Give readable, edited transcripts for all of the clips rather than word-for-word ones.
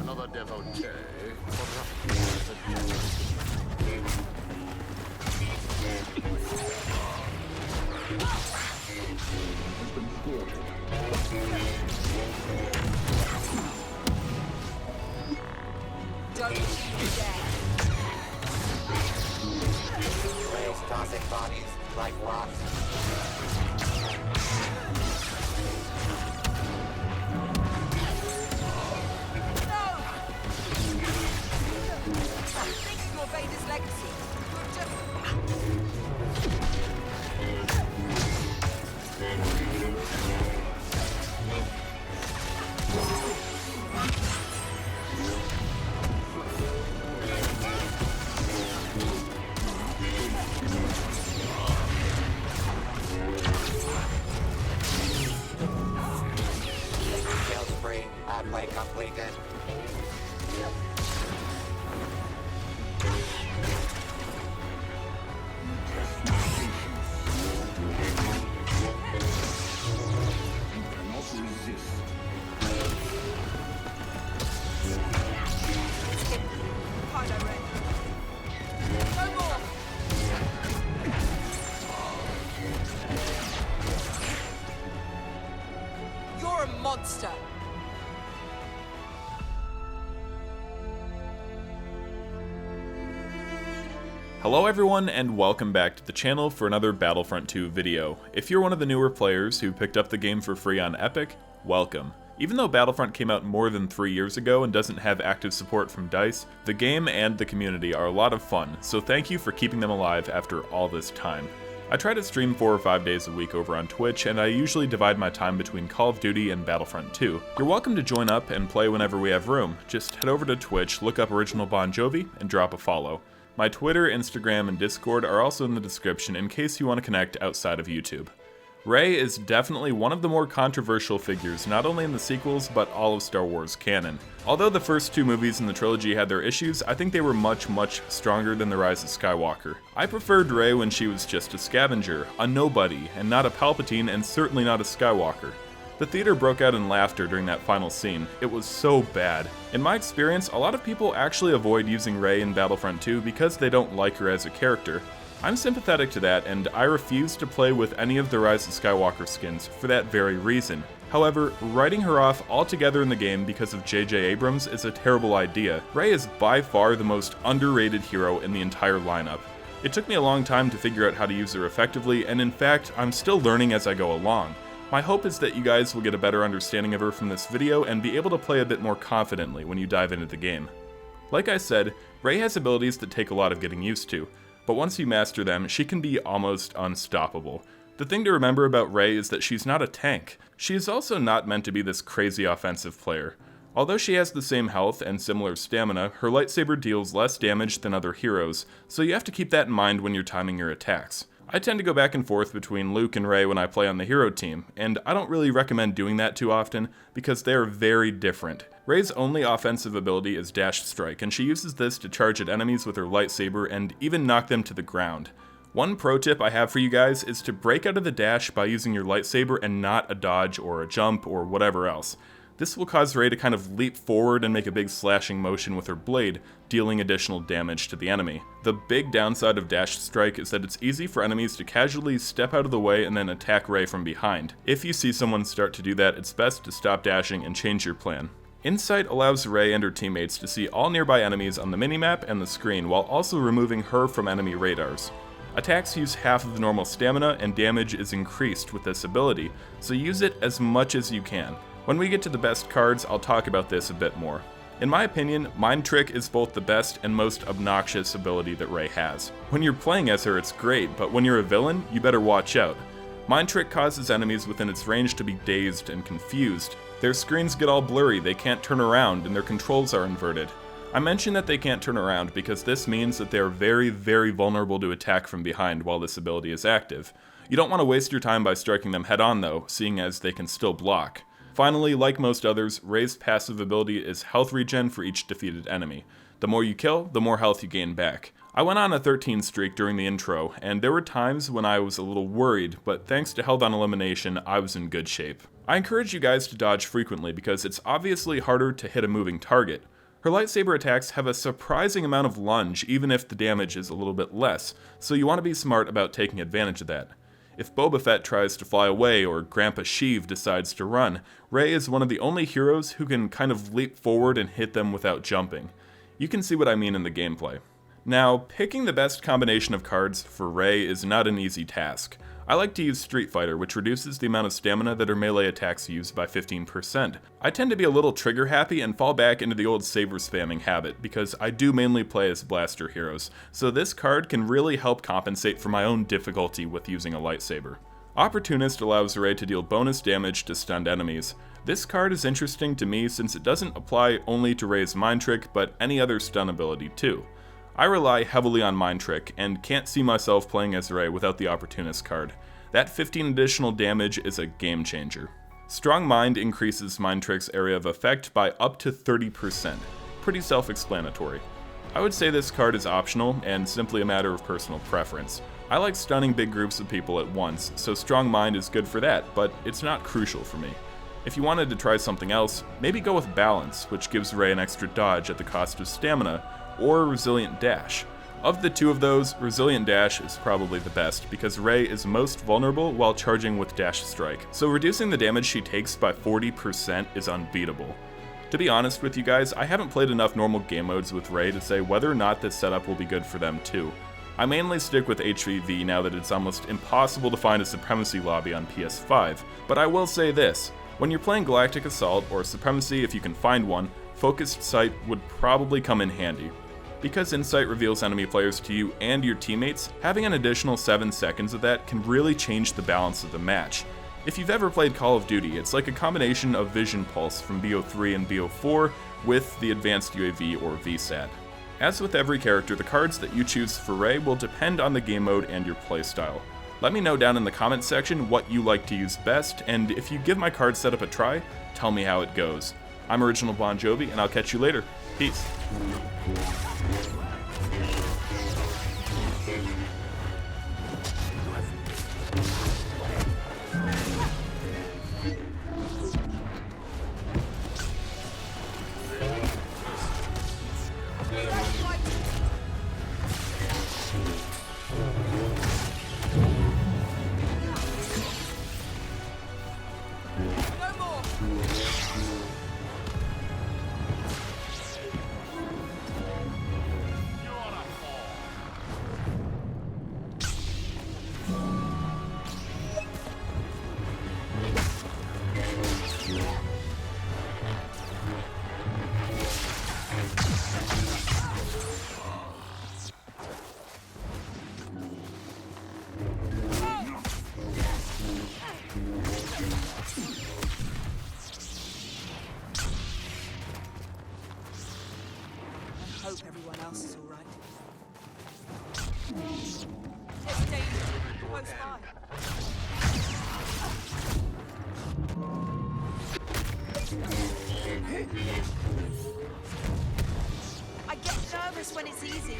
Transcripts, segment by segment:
Another devotee. Don't shoot me dead. Waves tossing bodies like rocks. No! Thinking of Vader's legacy. Kill spree. Halfway completed. Kylo Ren. No more! You're a monster! Hello everyone and welcome back to the channel for another Battlefront 2 video. If you're one of the newer players who picked up the game for free on Epic, welcome. Even though Battlefront came out more than 3 years ago and doesn't have active support from DICE, the game and the community are a lot of fun, so thank you for keeping them alive after all this time. I try to stream 4 or 5 days a week over on Twitch, and I usually divide my time between Call of Duty and Battlefront 2. You're welcome to join up and play whenever we have room. Just head over to Twitch, look up OriginalBonJovi, and drop a follow. My Twitter, Instagram, and Discord are also in the description in case you want to connect outside of YouTube. REY is definitely one of the more controversial figures, not only in the sequels, but all of Star Wars canon. Although the first 2 movies in the trilogy had their issues, I think they were much stronger than The Rise of Skywalker. I preferred REY when she was just a scavenger, a nobody, and not a Palpatine, and certainly not a Skywalker. The theater broke out in laughter during that final scene. It was so bad. In my experience, a lot of people actually avoid using REY in Battlefront 2 because they don't like her as a character. I'm sympathetic to that, and I refuse to play with any of the Rise of Skywalker skins for that very reason. However, writing her off altogether in the game because of J.J. Abrams is a terrible idea. REY is by far the most underrated hero in the entire lineup. It took me a long time to figure out how to use her effectively, and in fact, I'm still learning as I go along. My hope is that you guys will get a better understanding of her from this video and be able to play a bit more confidently when you dive into the game. Like I said, REY has abilities that take a lot of getting used to, but once you master them, she can be almost unstoppable. The thing to remember about REY is that she's not a tank. She is also not meant to be this crazy offensive player. Although she has the same health and similar stamina, her lightsaber deals less damage than other heroes, so you have to keep that in mind when you're timing your attacks. I tend to go back and forth between Luke and REY when I play on the hero team, and I don't really recommend doing that too often because they are very different. REY's only offensive ability is Dash Strike, and she uses this to charge at enemies with her lightsaber and even knock them to the ground. One pro tip I have for you guys is to break out of the dash by using your lightsaber and not a dodge or a jump or whatever else. This will cause REY to kind of leap forward and make a big slashing motion with her blade, dealing additional damage to the enemy. The big downside of Dash Strike is that it's easy for enemies to casually step out of the way and then attack REY from behind. If you see someone start to do that, it's best to stop dashing and change your plan. Insight allows REY and her teammates to see all nearby enemies on the minimap and the screen while also removing her from enemy radars. Attacks use half of the normal stamina and damage is increased with this ability, so use it as much as you can. When we get to the best cards, I'll talk about this a bit more. In my opinion, Mind Trick is both the best and most obnoxious ability that REY has. When you're playing as her, it's great, but when you're a villain, you better watch out. Mind Trick causes enemies within its range to be dazed and confused. Their screens get all blurry, they can't turn around, and their controls are inverted. I mention that they can't turn around because this means that they are very vulnerable to attack from behind while this ability is active. You don't want to waste your time by striking them head on though, seeing as they can still block. Finally, like most others, REY's passive ability is health regen for each defeated enemy. The more you kill, the more health you gain back. I went on a 13 streak during the intro, and there were times when I was a little worried, but thanks to Held on Elimination, I was in good shape. I encourage you guys to dodge frequently because it's obviously harder to hit a moving target. Her lightsaber attacks have a surprising amount of lunge even if the damage is a little bit less, so you want to be smart about taking advantage of that. If Boba Fett tries to fly away or Grandpa Sheev decides to run, Rey is one of the only heroes who can kind of leap forward and hit them without jumping. You can see what I mean in the gameplay. Now, picking the best combination of cards for Rey is not an easy task. I like to use Street Fighter, which reduces the amount of stamina that her melee attacks use by 15%. I tend to be a little trigger happy and fall back into the old saber spamming habit, because I do mainly play as blaster heroes, so this card can really help compensate for my own difficulty with using a lightsaber. Opportunist allows Rey to deal bonus damage to stunned enemies. This card is interesting to me since it doesn't apply only to Rey's Mind Trick, but any other stun ability too. I rely heavily on Mind Trick, and can't see myself playing as Rey without the Opportunist card. That 15 additional damage is a game changer. Strong Mind increases Mind Trick's area of effect by up to 30%. Pretty self-explanatory. I would say this card is optional, and simply a matter of personal preference. I like stunning big groups of people at once, so Strong Mind is good for that, but it's not crucial for me. If you wanted to try something else, maybe go with Balance, which gives Rey an extra dodge at the cost of stamina, or Resilient Dash. Of the two of those, Resilient Dash is probably the best, because Rey is most vulnerable while charging with Dash Strike, so reducing the damage she takes by 40% is unbeatable. To be honest with you guys, I haven't played enough normal game modes with Rey to say whether or not this setup will be good for them too. I mainly stick with HVV now that it's almost impossible to find a Supremacy lobby on PS5, but I will say this, when you're playing Galactic Assault or Supremacy if you can find one, Focused Sight would probably come in handy. Because Insight reveals enemy players to you and your teammates, having an additional 7 seconds of that can really change the balance of the match. If you've ever played Call of Duty, it's like a combination of Vision Pulse from BO3 and BO4 with the Advanced UAV or VSAT. As with every character, the cards that you choose for Rey will depend on the game mode and your playstyle. Let me know down in the comments section what you like to use best, and if you give my card setup a try, tell me how it goes. I'm OriginalBonJovi, and I'll catch you later. Peace. Hope everyone else is all right. There's danger close by. I get nervous when it's easy.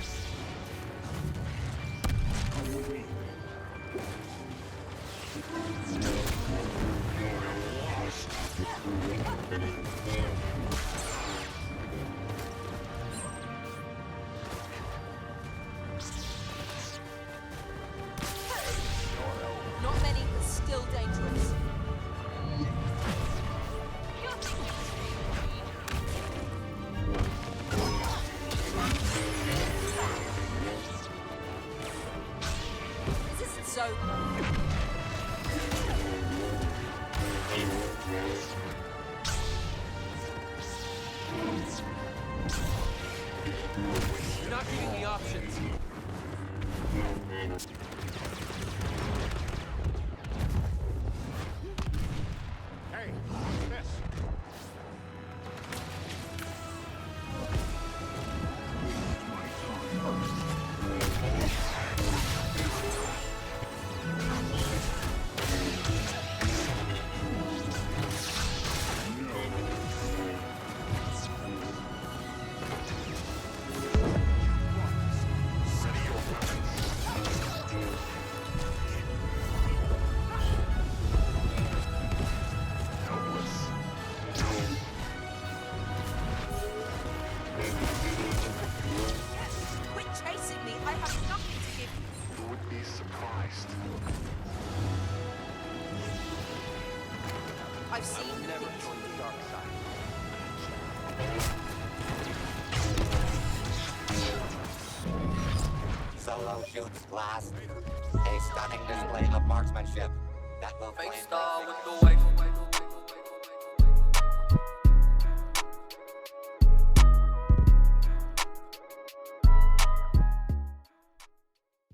Not many, but still dangerous. This isn't so. You're not giving me options. Hey, this. surprised. I've seen Never things join you the do. dark side. Solo shoots last. A stunning display of marksmanship that will claim Playstyle with the wave.